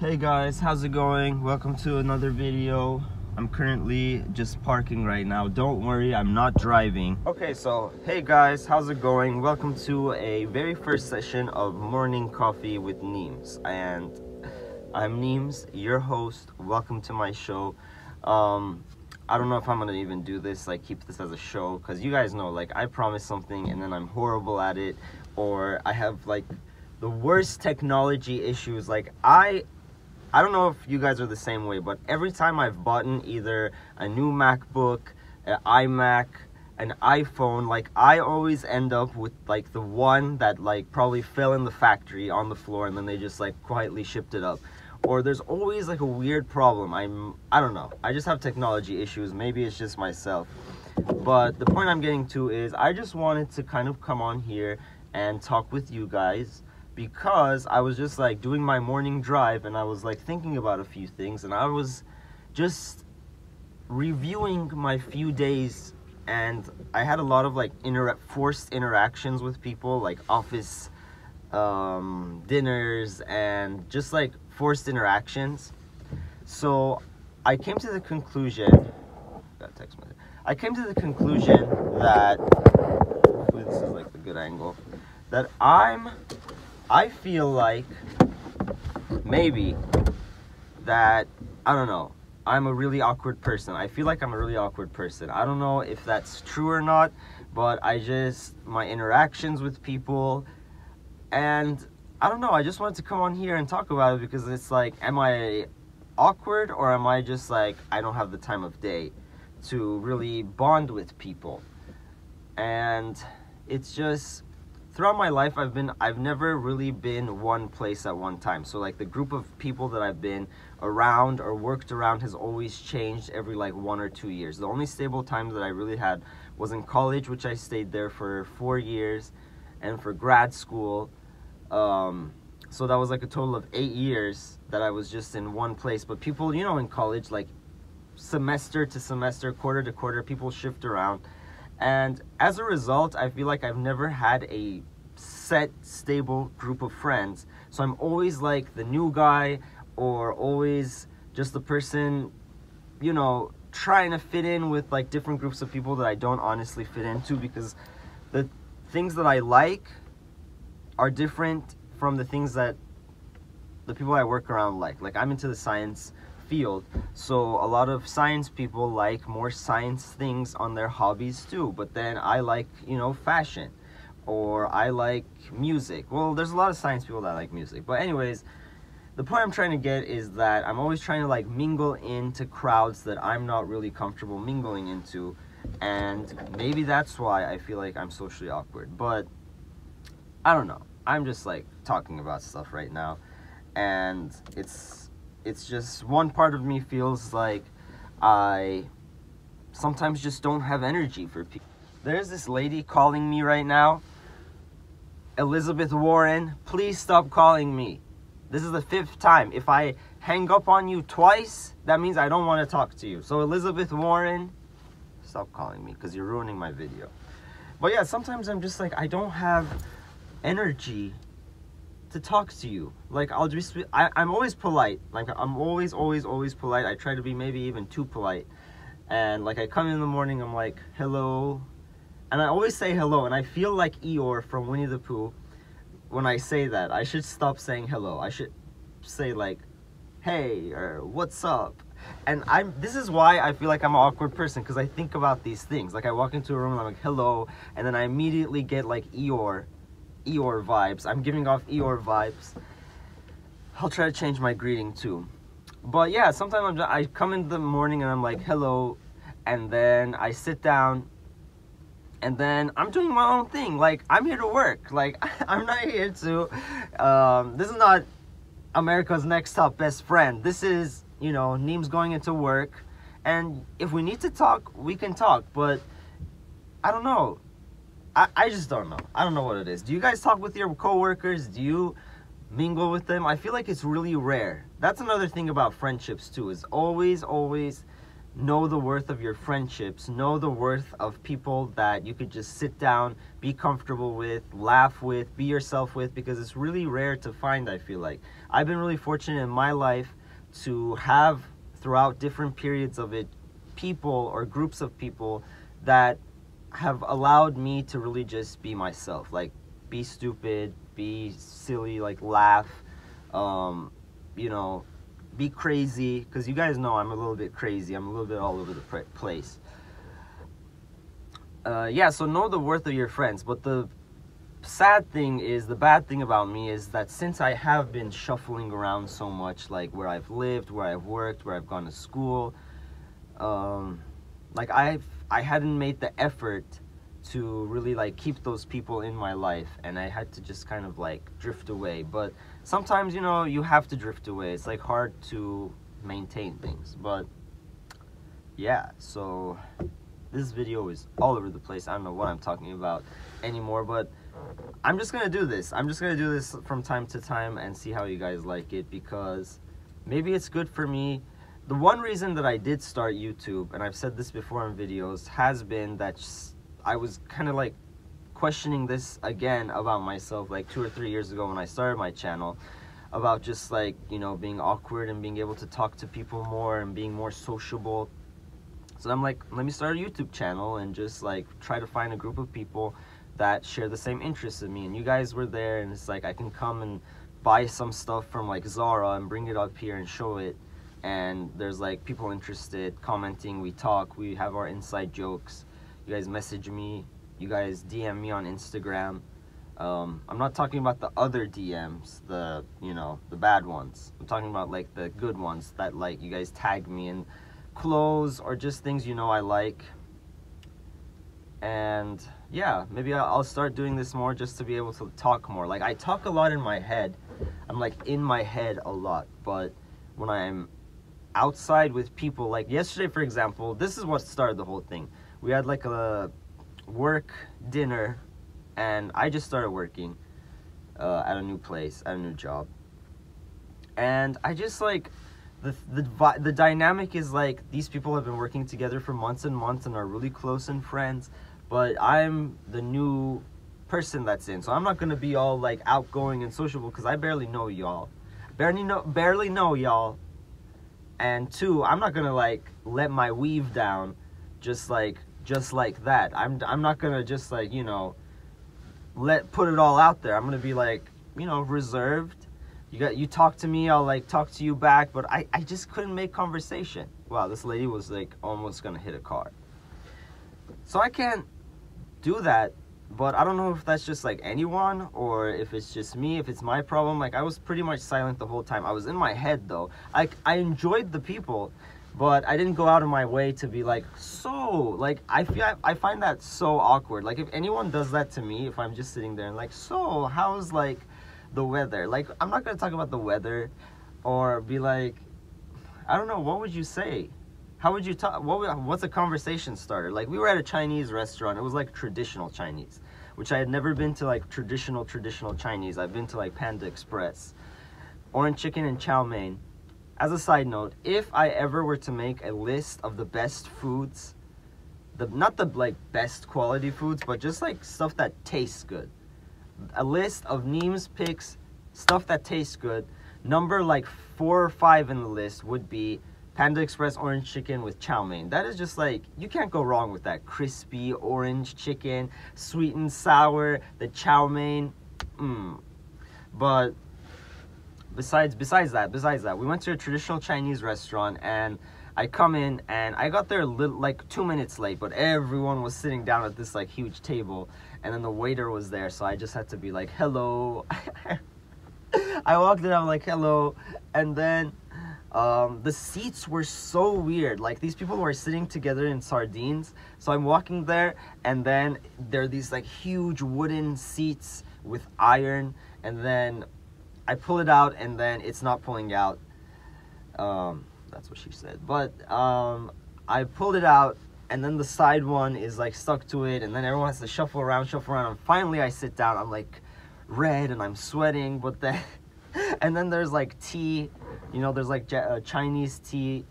Hey guys, how's it going? Welcome to another video. I'm currently just parking right now. Don't worry, I'm not driving. Okay, so hey guys, how's it going? Welcome to a very first session of Morning Coffee with Neemzzz. And I'm Neemzzz, your host. Welcome to my show. I don't know if I'm gonna even do this, like keep this as a show, because you guys know, like I promise something and then I'm horrible at it, or I have like the worst technology issues. Like I don't know if you guys are the same way, but every time I've bought either a new MacBook, an iMac, an iPhone, like I always end up with like the one that like probably fell in the factory on the floor and then they just like quietly shipped it up. Or there's always like a weird problem. I don't know. I just have technology issues. Maybe it's just myself. But the point I'm getting to is I just wanted to kind of come on here and talk with you guys, because I was just like doing my morning drive and I was like thinking about a few things, and I was just reviewing my few days, and I had a lot of like forced interactions with people, like office dinners and just like forced interactions. So I came to the conclusion, I came to the conclusion that, hopefully this is like the good angle, that I feel like maybe that, I don't know, I'm a really awkward person. I feel like I'm a really awkward person. I don't know if that's true or not, but my interactions with people, and I don't know, I just wanted to come on here and talk about it, because it's like, am I awkward, or am I just like, I don't have the time of day to really bond with people? And it's just, throughout my life, I've never really been one place at one time. So like the group of people that I've been around or worked around has always changed every like 1 or 2 years. The only stable time that I really had was in college, which I stayed there for 4 years, and for grad school. So that was like a total of 8 years that I was just in one place. But people, you know, in college, like semester to semester, quarter to quarter, people shift around. And as a result, I feel like I've never had a set, stable group of friends. So I'm always like the new guy, or always just the person, you know, trying to fit in with like different groups of people that I don't honestly fit into, because the things that I like are different from the things that the people I work around like. Like I'm into the science field, so a lot of science people like more science things on their hobbies too, but then I like, you know, fashion, or I like music. Well, there's a lot of science people that like music, but anyways, the point I'm trying to get is that I'm always trying to like mingle into crowds that I'm not really comfortable mingling into, and maybe that's why I feel like I'm socially awkward. But I don't know, I'm just like talking about stuff right now, and it's just, one part of me feels like I sometimes just don't have energy for people. There's this lady calling me right now. Elizabeth Warren, please stop calling me. This is the 5th time. If I hang up on you twice, that means I don't want to talk to you. So Elizabeth Warren, stop calling me, because you're ruining my video. But yeah, sometimes I'm just like, I don't have energy to talk to you. Like I'm always polite. Like I'm always polite. I try to be maybe even too polite. And like I come in the morning, I'm like, hello. And I always say hello, and I feel like Eeyore from Winnie the Pooh when I say that. I should stop saying hello. I should say like, hey, or what's up? And this is why I feel like I'm an awkward person, because I think about these things. Like I walk into a room and I'm like, hello, and then I immediately get like Eeyore vibes. I'm giving off Eeyore vibes. I'll try to change my greeting too. But yeah, sometimes I come in the morning and I'm like, hello, and then I sit down, and then I'm doing my own thing. Like I'm here to work. Like I'm not here to this is not America's Next Top Best Friend. This is, you know, Neemzzz going into work, and if we need to talk, we can talk. But I don't know, I just don't know. I don't know what it is. Do you guys talk with your coworkers? Do you mingle with them? I feel like it's really rare. That's another thing about friendships too, is always know the worth of your friendships, know the worth of people that you could just sit down, be comfortable with, laugh with, be yourself with, because it's really rare to find, I feel like. I've been really fortunate in my life to have, throughout different periods of it, people or groups of people that have allowed me to really just be myself, like be stupid, be silly, like laugh, you know, be crazy, because you guys know I'm a little bit crazy. I'm a little bit all over the place. Yeah, so know the worth of your friends. But the sad thing is, the bad thing about me is that since I have been shuffling around so much, like where I've lived, where I've worked, where I've gone to school, like I hadn't made the effort to really like keep those people in my life, and I had to just kind of like drift away. But sometimes, you know, you have to drift away. It's like hard to maintain things. But yeah, so this video is all over the place. I don't know what I'm talking about anymore, but I'm just gonna do this. I'm just gonna do this from time to time and see how you guys like it, because maybe it's good for me. The one reason that I did start YouTube, and I've said this before in videos, has been that I was kind of like questioning this again about myself like 2 or 3 years ago when I started my channel, about just like, you know, being awkward and being able to talk to people more and being more sociable. So I'm like, let me start a YouTube channel and just like try to find a group of people that share the same interests as me. And you guys were there, and it's like I can come and buy some stuff from like Zara and bring it up here and show it, and there's like people interested, commenting, we talk, we have our inside jokes. You guys message me, you guys DM me on Instagram. I'm not talking about the other DMs, the, you know, the bad ones. I'm talking about like the good ones that like you guys tag me in clothes or just things you know I like. And yeah, maybe I'll start doing this more just to be able to talk more. Like I talk a lot in my head. I'm like in my head a lot, but when I'm outside with people, like yesterday for example, this is what started the whole thing. We had like a work dinner, and I just started working at a new place, at a new job. And I just like, the dynamic is like, these people have been working together for months and months and are really close and friends, but I'm the new person that's in, so I'm not gonna be all like outgoing and sociable because I barely know y'all. Barely know y'all. And two, I'm not gonna like let my weave down just like that. I'm not gonna just like, you know, put it all out there. I'm gonna be like, you know, reserved. You talk to me, I'll like talk to you back, but I just couldn't make conversation. Wow, this lady was like almost gonna hit a car. So I can't do that, but I don't know if that's just like anyone or if it's just me, if it's my problem. Like I was pretty much silent the whole time. I was in my head though. I enjoyed the people, but I didn't go out of my way to be like, so, like, I find that so awkward. Like, if anyone does that to me, if I'm just sitting there and like, so, how's, like, the weather? Like, I'm not going to talk about the weather or be like, I don't know, what would you say? How would you talk? What's a conversation starter? Like, we were at a Chinese restaurant. It was, like, traditional Chinese, which I had never been to, like, traditional Chinese. I've been to, like, Panda Express, orange chicken and chow mein. As a side note, if I ever were to make a list of the best foods, not the like best quality foods, but just like stuff that tastes good, a list of Neemzzz picks, stuff that tastes good, number like 4 or 5 in the list would be Panda Express orange chicken with chow mein. That is just like, you can't go wrong with that. Crispy orange chicken, sweet and sour, the chow mein. But besides that, we went to a traditional Chinese restaurant, and I come in and I got there like 2 minutes late, but everyone was sitting down at this like huge table, and then the waiter was there, so I just had to be like, hello. I walked in, I'm like, hello, and then the seats were so weird. Like, these people were sitting together in sardines, so I'm walking there, and then there are these like huge wooden seats with iron, and then I pull it out, and then it's not pulling out. That's what she said. But I pulled it out, and then the side one is like stuck to it, and then everyone has to shuffle around, and finally I sit down. I'm like red, and I'm sweating, but then and then there's like tea, you know, there's like Chinese tea,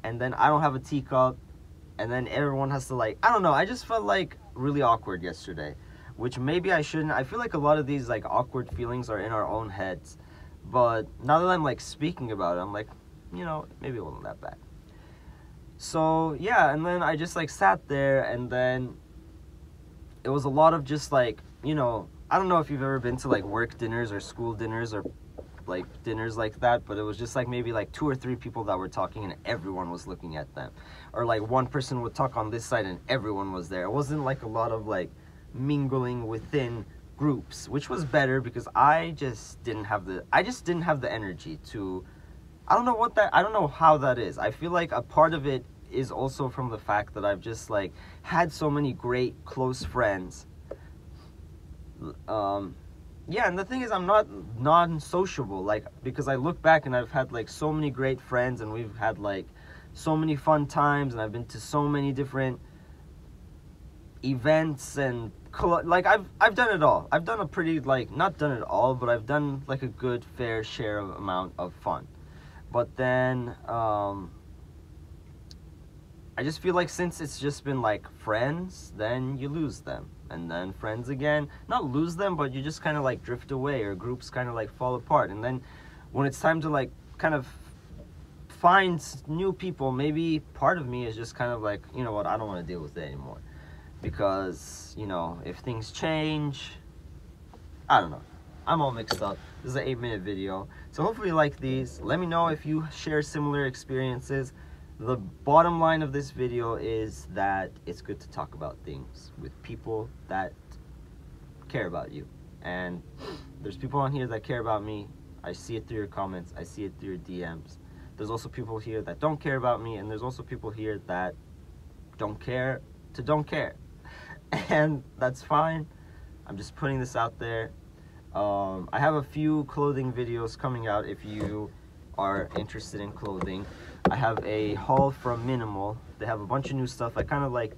and then I don't have a teacup, and then everyone has to like, I don't know, I just felt like really awkward yesterday, which maybe I shouldn't. I feel like a lot of these like awkward feelings are in our own heads, but now that I'm like speaking about it, I'm like, you know, maybe it wasn't that bad. So yeah, and then I just like sat there, and then it was a lot of just like, you know, I don't know if you've ever been to like work dinners or school dinners or like dinners like that, but it was just like maybe like 2 or 3 people that were talking and everyone was looking at them, or like one person would talk on this side and everyone was there. It wasn't like a lot of like mingling within groups, which was better because I just didn't have the energy to, I don't know how that is. I feel like a part of it is also from the fact that I've just like had so many great close friends. Yeah, and the thing is, I'm not non-sociable, like, because I look back and I've had like so many great friends, and we've had like so many fun times, and I've been to so many different events, and like I've done it all. I've done a pretty, like, not done it all, but I've done like a good fair share of amount of fun. But then I just feel like since it's just been like friends, then you lose them, and then friends again, not lose them, but you just kind of like drift away, or groups kind of like fall apart. And then when it's time to like kind of find new people, maybe part of me is just kind of like, you know what, I don't want to deal with it anymore, because, you know, if things change, I don't know, I'm all mixed up. This is an 8-minute video, so hopefully you like these. Let me know if you share similar experiences. The bottom line of this video is that it's good to talk about things with people that care about you. And there's people on here that care about me. I see it through your comments. I see it through your DMs. There's also people here that don't care about me. And there's also people here that don't care. And that's fine. I'm just putting this out there. I have a few clothing videos coming out if you are interested in clothing. I have a haul from Minimal. They have a bunch of new stuff. I kind of like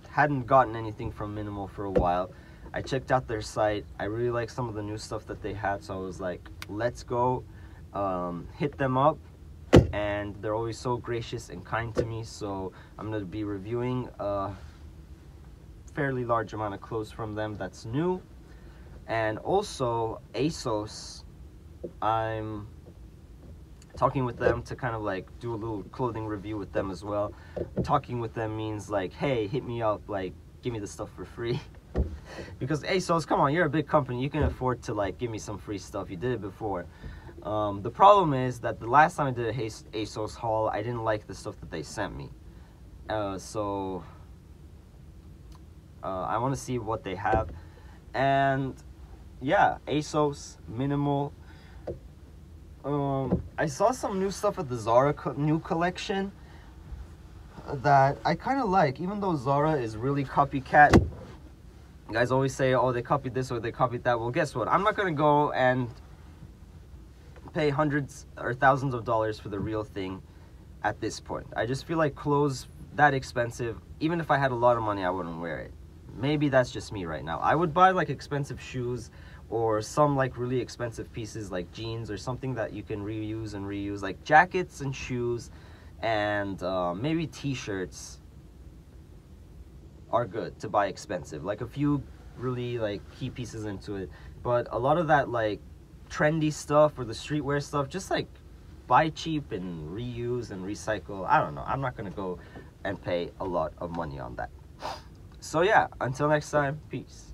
hadn't gotten anything from Minimal for a while. I checked out their site. I really like some of the new stuff that they had, so I was like, let's go hit them up. And they're always so gracious and kind to me, so I'm going to be reviewing a fairly large amount of clothes from them that's new. And also ASOS, I'm talking with them to kind of like do a little clothing review with them as well. Talking with them means like, hey, hit me up, like, give me the stuff for free. Because ASOS, come on, you're a big company, you can afford to like give me some free stuff. You did it before. The problem is that the last time I did a ASOS haul, I didn't like the stuff that they sent me. So I want to see what they have. And yeah, ASOS, Minimal. I saw some new stuff at the Zara new collection that I kind of like, even though Zara is really copycat. You guys always say, oh, they copied this or they copied that. Well, guess what? I'm not going to go and pay hundreds or thousands of dollars for the real thing at this point. I just feel like clothes that expensive, even if I had a lot of money, I wouldn't wear it. Maybe that's just me right now. I would buy like expensive shoes, or some like really expensive pieces like jeans or something that you can reuse and reuse, like jackets and shoes, and maybe t-shirts are good to buy expensive, like a few really like key pieces into it. But a lot of that like trendy stuff or the streetwear stuff, just like buy cheap and reuse and recycle. I don't know, I'm not gonna go and pay a lot of money on that. So yeah, until next time, peace.